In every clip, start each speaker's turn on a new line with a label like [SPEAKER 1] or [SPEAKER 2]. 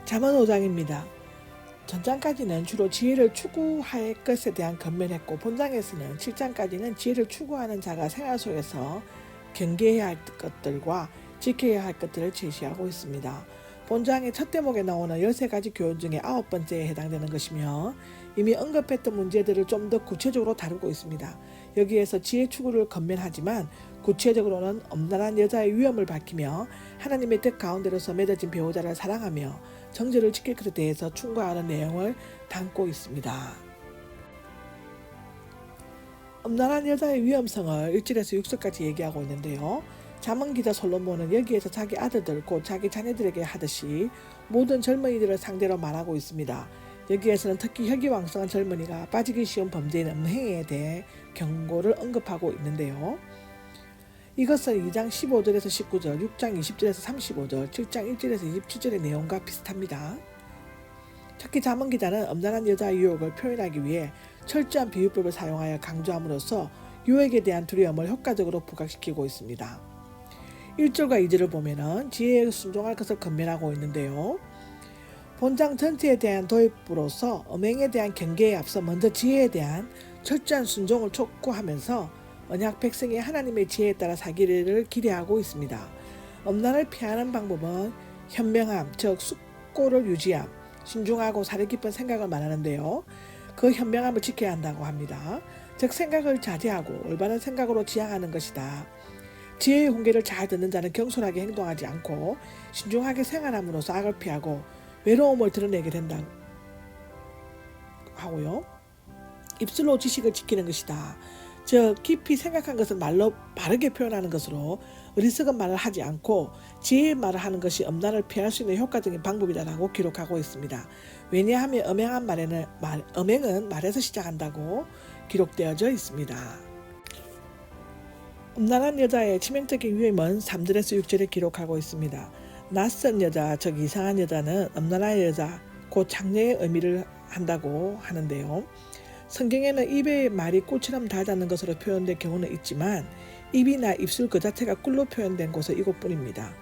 [SPEAKER 1] 잠언 5장입니다. 전장까지는 주로 지혜를 추구할 것에 대한 권면했고 본장에서는 7장까지는 지혜를 추구하는 자가 생활 속에서 경계해야 할 것들과 지켜야 할 것들을 제시하고 있습니다. 본장의 첫 대목에 나오는 13가지 교훈 중에 9번째에 해당되는 것이며 이미 언급했던 문제들을 좀 더 구체적으로 다루고 있습니다. 여기에서 지혜 추구를 권면하지만 구체적으로는 엄란한 여자의 위험을 밝히며 하나님의 뜻 가운데로서 맺어진 배우자를 사랑하며 정절을 지킬 것에 대해서 충고하는 내용을 담고 있습니다. 엄란한 여자의 위험성을 1절에서 6절까지 얘기하고 있는데요. 잠언 기자 솔로몬은 여기에서 자기 아들들 곧 자기 자녀들에게 하듯이 모든 젊은이들을 상대로 말하고 있습니다. 여기에서는 특히 혈기왕성한 젊은이가 빠지기 쉬운 범죄인 음행에 대해 경고를 언급하고 있는데요. 이것은 2장 15절에서 19절, 6장 20절에서 35절, 7장 1절에서 27절의 내용과 비슷합니다. 특히 잠언 기자는 엄란한 여자의 유혹을 표현하기 위해 철저한 비유법을 사용하여 강조함으로써 유혹에 대한 두려움을 효과적으로 부각시키고 있습니다. 1절과 2절을 보면 지혜에 순종할 것을 권면하고 있는데요. 본장 전체에 대한 도입으로서 음행에 대한 경계에 앞서 먼저 지혜에 대한 철저한 순종을 촉구하면서 언약 백성이 하나님의 지혜에 따라 살기를 기대하고 있습니다. 엄란을 피하는 방법은 현명함, 즉 숙고를 유지함, 신중하고 사려 깊은 생각을 말하는데요. 그 현명함을 지켜야 한다고 합니다. 즉 생각을 자제하고 올바른 생각으로 지향하는 것이다. 지혜의 훈계를 잘 듣는 자는 경솔하게 행동하지 않고 신중하게 생활함으로써 악을 피하고 외로움을 드러내게 된다고 하고요. 입술로 지식을 지키는 것이다. 즉 깊이 생각한 것을 말로 바르게 표현하는 것으로 어리석은 말을 하지 않고 지혜의 말을 하는 것이 엄란을 피할 수 있는 효과적인 방법이다라고 기록하고 있습니다. 왜냐하면 음행은 말에서 시작한다고 기록되어져 있습니다. 엄란한 여자의 치명적인 위험은 3절에서 6절에 기록하고 있습니다. 낯선 여자, 즉 이상한 여자는 엄란한 여자, 곧 장녀의 의미를 한다고 하는데요. 성경에는 입의 말이 꿀처럼 달다는 것으로 표현된 경우는 있지만 입이나 입술 그 자체가 꿀로 표현된 곳은 이곳뿐입니다.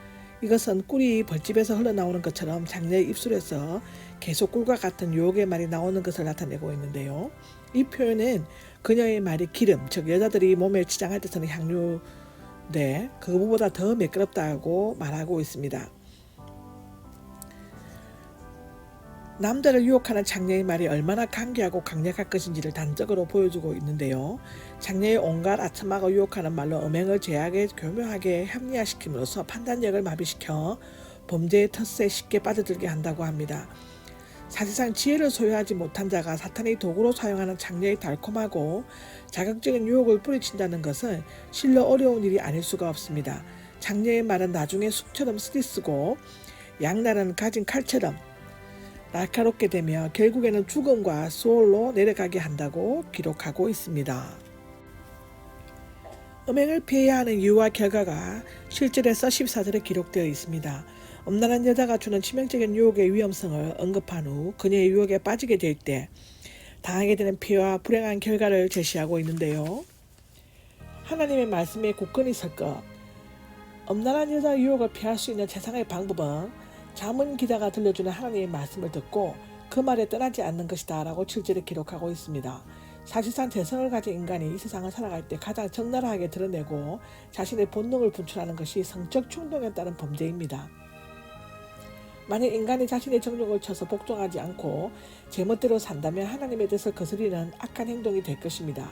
[SPEAKER 1] 이것은 꿀이 벌집에서 흘러나오는 것처럼 장녀의 입술에서 계속 꿀과 같은 유혹의 말이 나오는 것을 나타내고 있는데요. 이 표현은 그녀의 말이 기름, 즉 여자들이 몸에 치장할 때 쓰는 향료인데 그거보다 더 매끄럽다고 말하고 있습니다. 남자를 유혹하는 장녀의 말이 얼마나 강경하고 강력할 것인지를 단적으로 보여주고 있는데요. 장녀의 온갖 아첨하고 유혹하는 말로 음행을 제하게 교묘하게 합리화시킴으로써 판단력을 마비시켜 범죄의 텃세에 쉽게 빠져들게 한다고 합니다. 사실상 지혜를 소유하지 못한 자가 사탄의 도구로 사용하는 장녀의 달콤하고 자극적인 유혹을 뿌리친다는 것은 실로 어려운 일이 아닐 수가 없습니다. 장녀의 말은 나중에 숲처럼 쓰디쓰고 양날은 가진 칼처럼 날카롭게 되며 결국에는 죽음과 수월로 내려가게 한다고 기록하고 있습니다. 음행을 피해야 하는 이유와 결과가 7절에서 14절에 기록되어 있습니다. 엄란한 여자가 주는 치명적인 유혹의 위험성을 언급한 후 그녀의 유혹에 빠지게 될 때 당하게 되는 피해와 불행한 결과를 제시하고 있는데요. 하나님의 말씀에 굳건히 설 것. 엄란한 여자의 유혹을 피할 수 있는 최상의 방법은 잠언 기자가 들려주는 하나님의 말씀을 듣고 그 말에 떠나지 않는 것이다 라고 7절에 기록하고 있습니다. 사실상 재성을 가진 인간이 이 세상을 살아갈 때 가장 적나라하게 드러내고 자신의 본능을 분출하는 것이 성적 충동에 따른 범죄입니다. 만약 인간이 자신의 정욕을 쳐서 복종하지 않고 제멋대로 산다면 하나님의 뜻을 거스리는 악한 행동이 될 것입니다.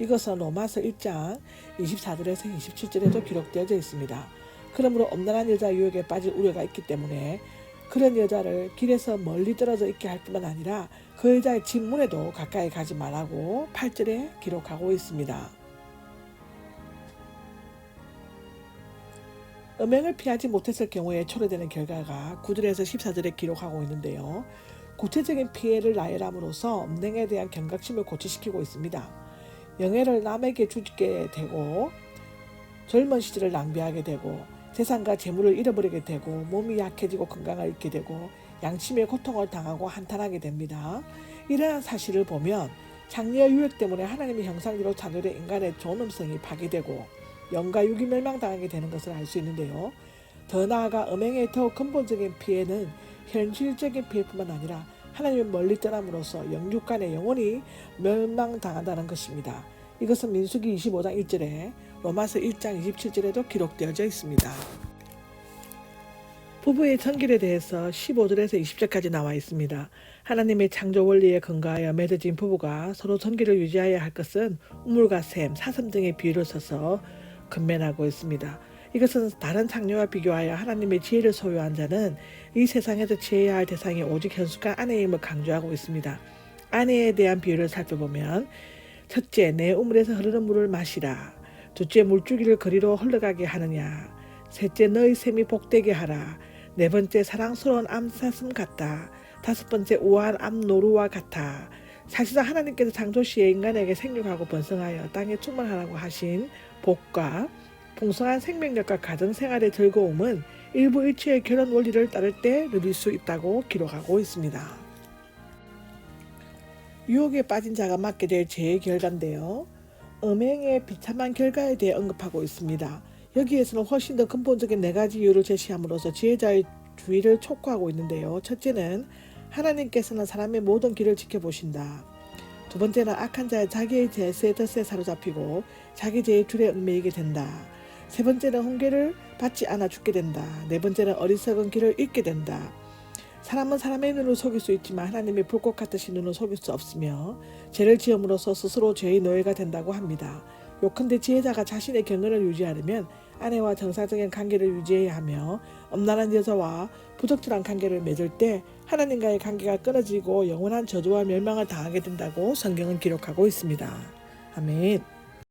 [SPEAKER 1] 이것은 로마서 1장 24절에서 27절에도 기록되어져 있습니다. 그러므로 엄란한 여자 유혹에 빠질 우려가 있기 때문에 그런 여자를 길에서 멀리 떨어져 있게 할 뿐만 아니라 그 여자의 집 문에도 가까이 가지 말라고 8절에 기록하고 있습니다. 음행을 피하지 못했을 경우에 초래되는 결과가 9절에서 14절에 기록하고 있는데요. 구체적인 피해를 나열함으로써 음행에 대한 경각심을 고취시키고 있습니다. 영예를 남에게 주게 되고 젊은 시절을 낭비하게 되고 재산과 재물을 잃어버리게 되고 몸이 약해지고 건강을 잃게 되고 양심의 고통을 당하고 한탄하게 됩니다. 이러한 사실을 보면 장래의 유혹 때문에 하나님의 형상대로 창조된 인간의 존엄성이 파괴되고 영과 육이 멸망당하게 되는 것을 알 수 있는데요. 더 나아가 음행의 더욱 근본적인 피해는 현실적인 피해뿐만 아니라 하나님을 멀리 떠남으로써 영육 간의 영혼이 멸망당한다는 것입니다. 이것은 민수기 25장 1절에 로마서 1장 27절에도 기록되어져 있습니다. 부부의 성길에 대해서 15절에서 20절까지 나와 있습니다. 하나님의 창조 원리에 근거하여 맺어진 부부가 서로 성길을 유지해야 할 것은 우물과 샘, 사슴 등의 비유를 써서 근면하고 있습니다. 이것은 다른 창조와 비교하여 하나님의 지혜를 소유한 자는 이 세상에서 지혜해야 할 대상이 오직 현숙한 아내임을 강조하고 있습니다. 아내에 대한 비유를 살펴보면 첫째, 내 우물에서 흐르는 물을 마시라. 둘째, 물줄기를 거리로 흘러가게 하느냐. 셋째, 너의 샘이 복되게 하라. 네 번째, 사랑스러운 암사슴 같다. 다섯 번째, 우아한 암노루와 같아. 사실상 하나님께서 창조시에 인간에게 생육하고 번성하여 땅에 충만하라고 하신 복과 풍성한 생명력과 가정생활의 즐거움은 일부 일체의 결혼 원리를 따를 때 누릴 수 있다고 기록하고 있습니다. 유혹에 빠진 자가 맞게 될 죄의 결과인데요. 음행의 비참한 결과에 대해 언급하고 있습니다. 여기에서는 훨씬 더 근본적인 4가지 이유를 제시함으로써 지혜자의 주의를 촉구하고 있는데요. 첫째는 하나님께서는 사람의 모든 길을 지켜보신다. 두 번째는 악한 자의 자기의 죄의 덫에 사로잡히고 자기 죄의 줄에 얽매이게 된다. 세 번째는 훈계를 받지 않아 죽게 된다. 네 번째는 어리석은 길을 잃게 된다. 사람은 사람의 눈을 속일 수 있지만 하나님의 불꽃 같으신 눈을 속일 수 없으며 죄를 지음으로써 스스로 죄의 노예가 된다고 합니다. 요컨대 지혜자가 자신의 경건을 유지하려면 아내와 정상적인 관계를 유지해야 하며 엄란한 여자와 부적절한 관계를 맺을 때 하나님과의 관계가 끊어지고 영원한 저주와 멸망을 당하게 된다고 성경은 기록하고 있습니다. 아멘.